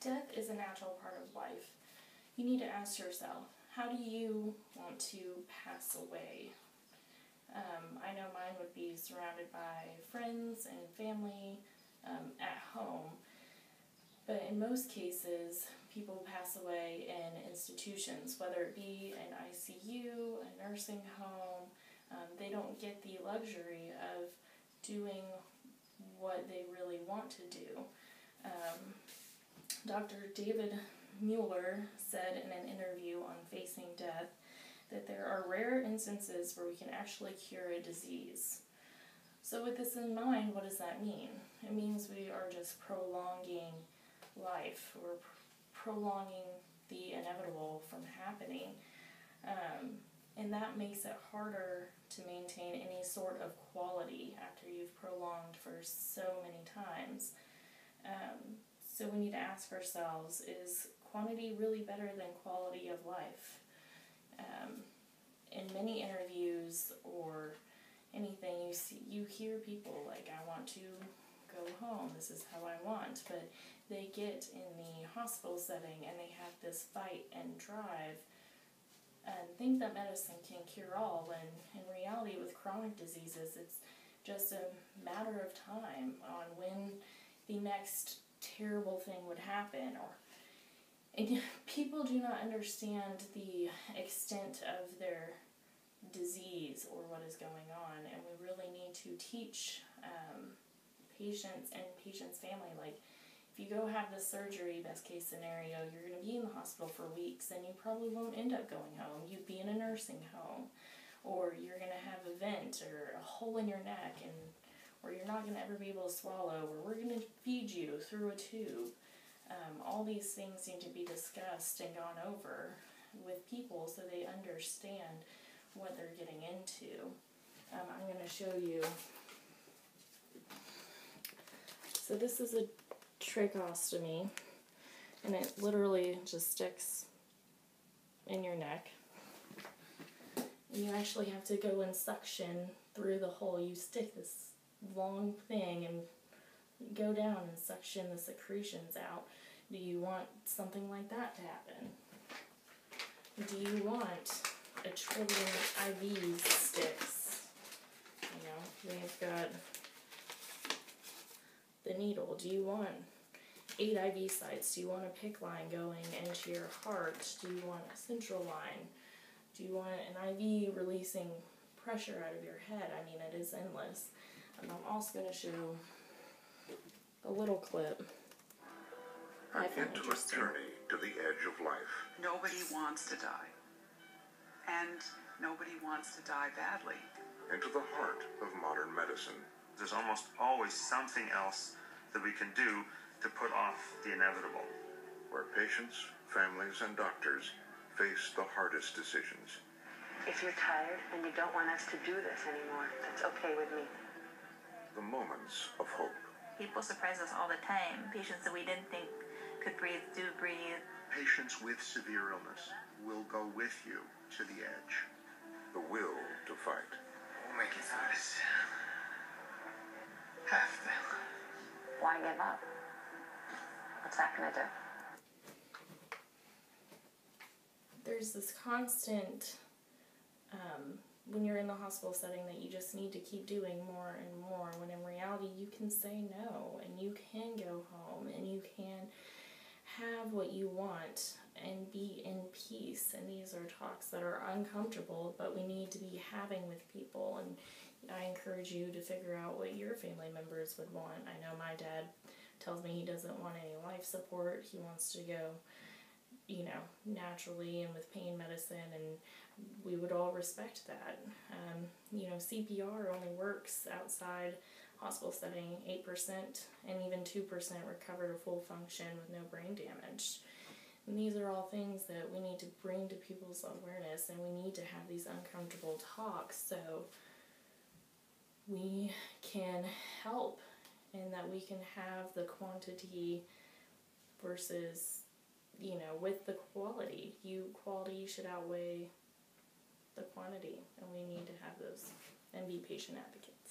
Death is a natural part of life. You need to ask yourself, how do you want to pass away? I know mine would be surrounded by friends and family at home, but in most cases, people pass away in institutions, whether it be an ICU, a nursing home. They don't get the luxury of doing what they really want to do. Dr. David Mueller said in an interview on Facing Death that there are rare instances where we can actually cure a disease. So with this in mind, what does that mean? It means we are just prolonging life. We're prolonging the inevitable from happening. And that makes it harder to maintain any sort of quality after you've prolonged for so many times. So we need to ask ourselves, is quantity really better than quality of life? In many interviews or anything, you hear people like, I want to go home, this is how I want, but they get in the hospital setting and they have this fight and drive and think that medicine can cure all, and in reality with chronic diseases it's just a matter of time on when the next terrible thing would happen. And people do not understand the extent of their disease or what is going on, and we really need to teach patients and patients' family, like, if you go have this surgery, best case scenario, you're going to be in the hospital for weeks and you probably won't end up going home. You'd be in a nursing home, or you're going to have a vent or a hole in your neck, or you're not going to ever be able to swallow, or we're going to feed you through a tube. All these things need to be discussed and gone over with people so they understand what they're getting into. I'm going to show you. So this is a tracheostomy, and it literally just sticks in your neck. And you actually have to go and suction through the hole. You stick this long thing and go down and suction the secretions out. Do you want something like that to happen? Do you want a trillion IV sticks? You know, they've got the needle. Do you want 8 IV sites? Do you want a PICC line going into your heart? Do you want a central line? Do you want an IV releasing pressure out of your head? I mean, it is endless. And I'm also going to show a little clip. An intimate journey to the edge of life. Nobody wants to die. And nobody wants to die badly. Into the heart of modern medicine. There's almost always something else that we can do to put off the inevitable. Where patients, families, and doctors face the hardest decisions. If you're tired and you don't want us to do this anymore, that's okay with me. The moments of hope. People surprise us all the time. Patients that we didn't think could breathe, do breathe. Patients with severe illness will go with you to the edge. The will to fight. We'll make it through this. Have to. Why give up? What's that going to do? There's this constant, when you're in the hospital setting, that you just need to keep doing more and more, when in reality you can say no, and you can go home, and you can have what you want and be in peace. And these are talks that are uncomfortable, but we need to be having with people. And I encourage you to figure out what your family members would want. I know my dad tells me he doesn't want any life support. He wants to go, you know, naturally and with pain medicine, and we would all respect that. You know, CPR only works outside hospital setting. 8% and even 2% recover to full function with no brain damage. And these are all things that we need to bring to people's awareness, and we need to have these uncomfortable talks so we can help, and that we can have the quantity versus, you know, with the quality. Quality should outweigh the quantity, and we need to have those and be patient advocates.